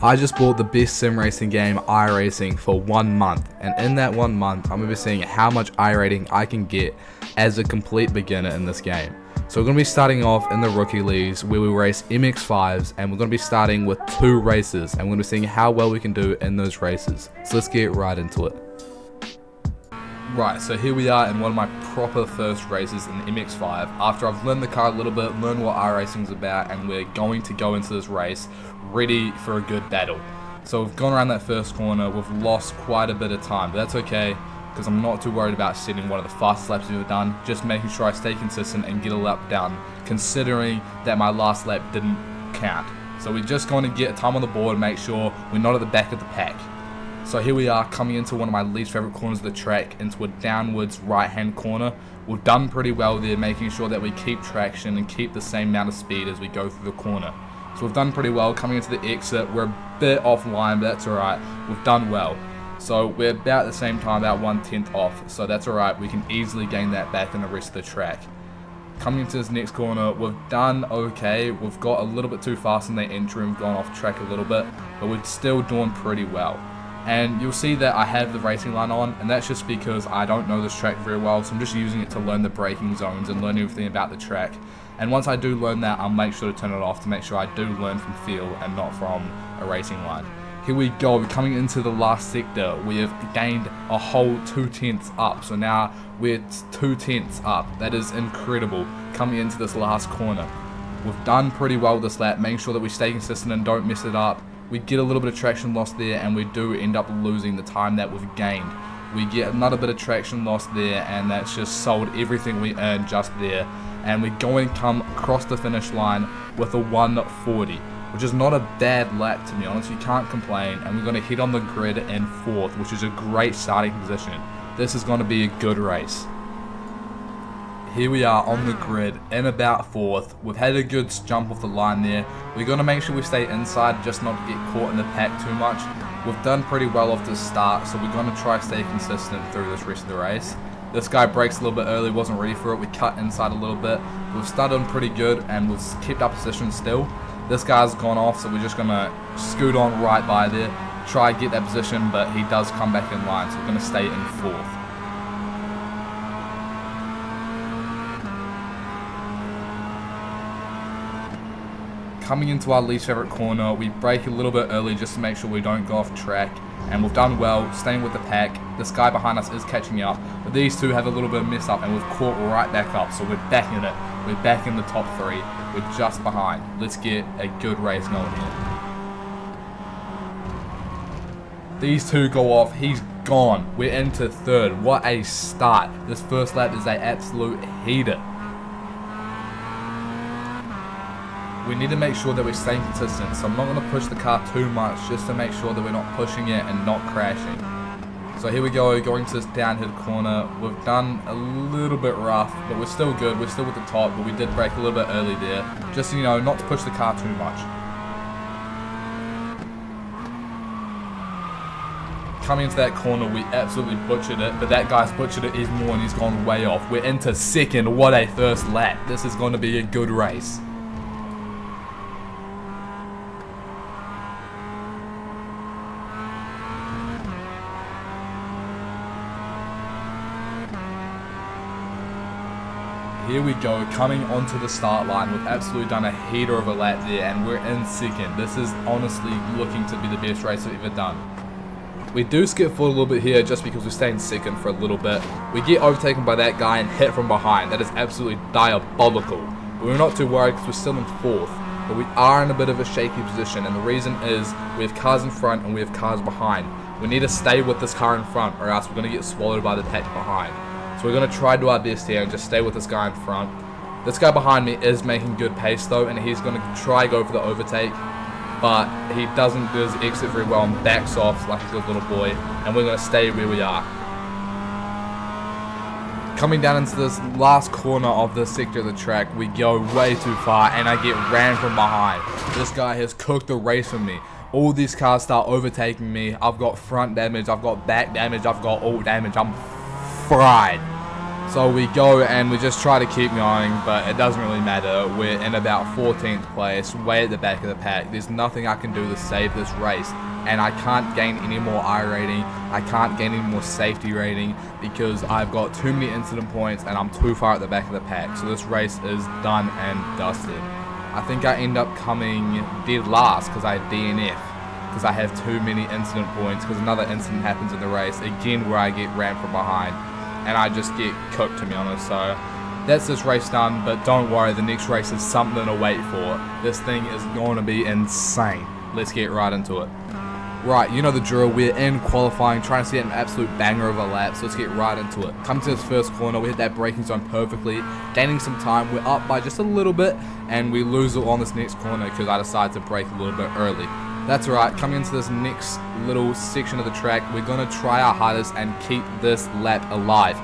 I just bought the best sim racing game, iRacing, for 1 month, and in that 1 month I'm going to be seeing how much iRating I can get as a complete beginner in this game. So we're going to be starting off in the rookie leagues where we race MX5s, and we're going to be starting with 2 races, and we're going to be seeing how well we can do in those races. So let's get right into it. Right, so here we are in one of my proper first races in the MX5. After I've learned the car a little bit, learned what iRacing is about, and we're going to go into this race ready for a good battle. So we've gone around that first corner, we've lost quite a bit of time, but that's okay, because I'm not too worried about setting one of the fastest laps we've ever done, just making sure I stay consistent and get a lap done, considering that my last lap didn't count. So we're just going to get time on the board, make sure we're not at the back of the pack. So here we are coming into one of my least favorite corners of the track, into a downwards right hand corner. We've done pretty well there, making sure that we keep traction and keep the same amount of speed as we go through the corner. So we've done pretty well coming into the exit. We're a bit offline, but that's alright. We've done well. So we're about the same time, about 1/10 off, so that's alright. We can easily gain that back in the rest of the track. Coming into this next corner, we've done okay. We've got a little bit too fast in the entry and gone off track a little bit, but we're still doing pretty well. And you'll see that I have the racing line on, and that's just because I don't know this track very well, so I'm just using it to learn the braking zones and learn everything about the track. And once I do learn that, I'll make sure to turn it off to make sure I do learn from feel and not from a racing line. Here we go, we're coming into the last sector. We have gained a whole 2/10 up, so now we're 2/10 up. That is incredible, coming into this last corner. We've done pretty well this lap, making sure that we stay consistent and don't mess it up. We get a little bit of traction loss there, and we do end up losing the time that we've gained. We get another bit of traction loss there, and that's just sold everything we earned just there. And we're going to come across the finish line with a 1:40, which is not a bad lap, to be honest. You can't complain, and we're going to hit on the grid in 4th, which is a great starting position. This is going to be a good race. Here we are on the grid in about 4th. We've had a good jump off the line there. We're going to make sure we stay inside, just not to get caught in the pack too much. We've done pretty well off the start, so we're going to try to stay consistent through this rest of the race. This guy brakes a little bit early, wasn't ready for it. We cut inside a little bit. We've started on pretty good, and we've kept our position still. This guy's gone off, so we're just going to scoot on right by there, try to get that position, but he does come back in line, so we're going to stay in 4th. Coming into our least favorite corner, we brake a little bit early just to make sure we don't go off track, and we've done well, staying with the pack. This guy behind us is catching up, but these two have a little bit of mess up, and we've caught right back up, so we're back in it. We're back in the top 3. We're just behind. Let's get a good race going here. These two go off. He's gone. We're into 3rd. What a start. This first lap is an absolute heater. We need to make sure that we're staying consistent, so I'm not going to push the car too much, just to make sure that we're not pushing it and not crashing. So here we go, going to this downhill corner. We've done a little bit rough, but we're still good. We're still at the top, but we did brake a little bit early there, just so you know, not to push the car too much. Coming into that corner, we absolutely butchered it, but that guy's butchered it even more, and he's gone way off. We're into 2nd. What a first lap. This is going to be a good race. Here we go, coming onto the start line. We've absolutely done a heater of a lap there, and we're in 2nd. This is honestly looking to be the best race we've ever done. We do skip forward a little bit here just because we stay in 2nd for a little bit. We get overtaken by that guy and hit from behind. That is absolutely diabolical. But we're not too worried because we're still in 4th. But we are in a bit of a shaky position, and the reason is we have cars in front and we have cars behind. We need to stay with this car in front, or else we're going to get swallowed by the pack behind. So we're going to try to do our best here and just stay with this guy in front. This guy behind me is making good pace though, and he's going to try go for the overtake, but he doesn't do his exit very well and backs off like a good little boy, and we're going to stay where we are. Coming down into this last corner of the sector of the track, we go way too far, and I get ran from behind. This guy has cooked the race for me. All these cars start overtaking me. I've got front damage, I've got back damage, I've got all damage. I'm fried. So we go and we just try to keep going, but it doesn't really matter. We're in about 14th place, way at the back of the pack. There's nothing I can do to save this race, and I can't gain any more IRating. I can't gain any more safety rating because I've got too many incident points and I'm too far at the back of the pack. So this race is done and dusted. I think I end up coming dead last because I DNF. Because I have too many incident points, because another incident happens in the race, again where I get rammed from behind, and I just get cooked, to be honest. So that's this race done, but don't worry, the next race is something to wait for. This thing is going to be insane. Let's get right into it. Right, you know the drill, we're in qualifying, trying to see an absolute banger of a lap, so let's get right into it. Come to this first corner, we hit that braking zone perfectly, gaining some time, we're up by just a little bit, and we lose it on this next corner because I decided to brake a little bit early. That's right, coming into this next little section of the track, we're going to try our hardest and keep this lap alive.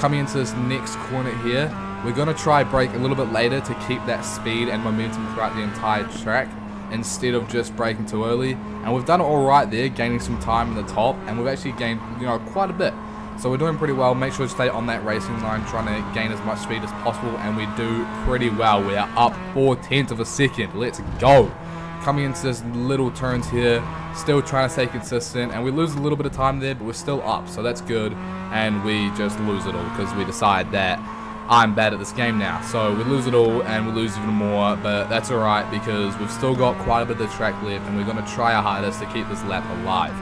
Coming into this next corner here, we're going to try brake a little bit later to keep that speed and momentum throughout the entire track, instead of just braking too early. And we've done it alright there, gaining some time in the top, and we've actually gained, quite a bit. So we're doing pretty well. Make sure to stay on that racing line, trying to gain as much speed as possible, and we do pretty well. We are up 0.4 of a second. Let's go. Coming into this little turns here, still trying to stay consistent, and we lose a little bit of time there, but we're still up, so that's good. And we just lose it all because we decide that I'm bad at this game now. So we lose it all and we lose even more, but that's alright because we've still got quite a bit of the track left, and we're going to try our hardest to keep this lap alive.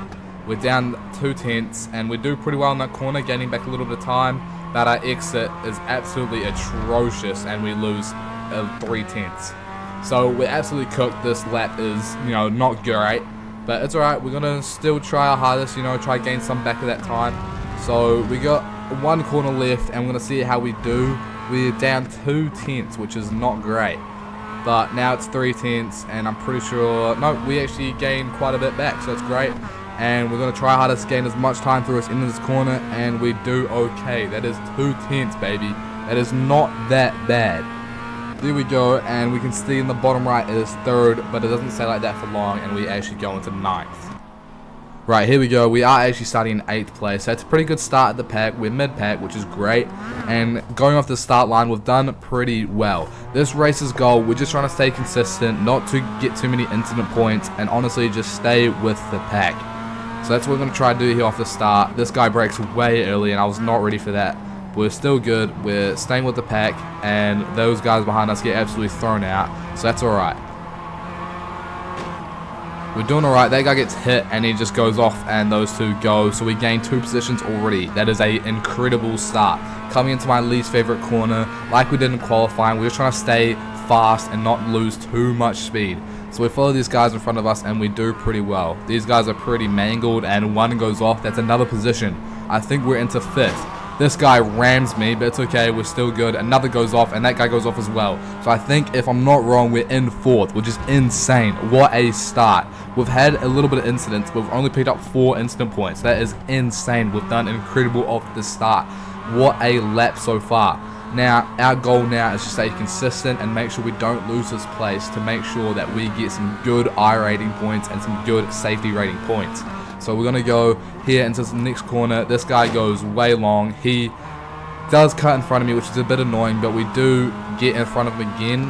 We're down 0.2 and we do pretty well in that corner, gaining back a little bit of time, but our exit is absolutely atrocious and we lose 0.3. So we're absolutely cooked. This lap is, not great, but it's alright. We're gonna still try our hardest, try to gain some back of that time. So we got one corner left and we're gonna see how we do. We're down 0.2, which is not great, but now it's 0.3, and I'm pretty sure, no, we actually gained quite a bit back, so that's great. And we're gonna try our hardest to gain as much time through us into this corner, and we do okay. That is 0.2, baby. That is not that bad. There we go, and we can see in the bottom right it is 3rd, but it doesn't stay like that for long, and we actually go into 9th. Right, here we go. We are actually starting in 8th place. So it's a pretty good start at the pack. We're mid-pack, which is great. And going off the start line, we've done pretty well. This race's goal, we're just trying to stay consistent, not to get too many incident points, and honestly just stay with the pack. So that's what we're going to try to do here off the start. This guy brakes way early, and I was not ready for that. We're still good, we're staying with the pack, and those guys behind us get absolutely thrown out, so that's alright. We're doing alright. That guy gets hit and he just goes off, and those two go, so we gain 2 positions already. That is an incredible start. Coming into my least favorite corner, like we did in qualifying, we're just trying to stay fast and not lose too much speed. So we follow these guys in front of us and we do pretty well. These guys are pretty mangled, and one goes off. That's another position. I think we're into 5th. This guy rams me, but it's okay, we're still good. Another goes off, and that guy goes off as well. So I think, if I'm not wrong, we're in 4th, which is insane. What a start. We've had a little bit of incidents, but we've only picked up 4 incident points. That is insane. We've done incredible off the start. What a lap so far. Now, our goal now is to stay consistent and make sure we don't lose this place, to make sure that we get some good IRating points and some good safety rating points. So we're going to go here into the next corner. This guy goes way long. He does cut in front of me, which is a bit annoying, but we do get in front of him again.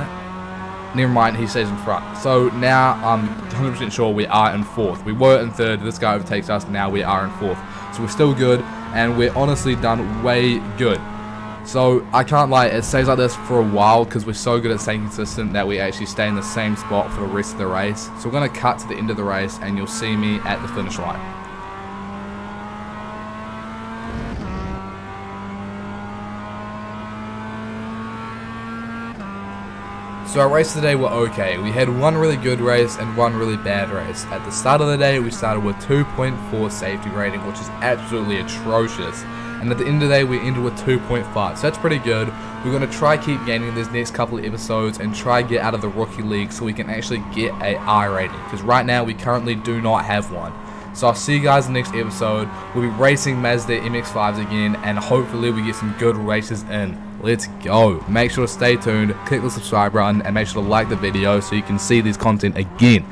Never mind, he stays in front. So now I'm 100% sure we are in 4th. We were in 3rd. This guy overtakes us. Now we are in 4th. So we're still good, and we're honestly done way good. So I can't lie, it stays like this for a while because we're so good at staying consistent that we actually stay in the same spot for the rest of the race. So we're going to cut to the end of the race and you'll see me at the finish line. So our race today were okay. We had one really good race and one really bad race. At the start of the day, we started with 2.4 safety rating, which is absolutely atrocious. And at the end of the day, we ended with 2.5, so that's pretty good. We're going to try keep gaining these next couple of episodes and try get out of the rookie league so we can actually get a IRating, because right now we currently do not have one. So I'll see you guys in the next episode. We'll be racing Mazda MX-5s again, and hopefully we get some good races in. Let's go. Make sure to stay tuned, click the subscribe button, and make sure to like the video so you can see this content again.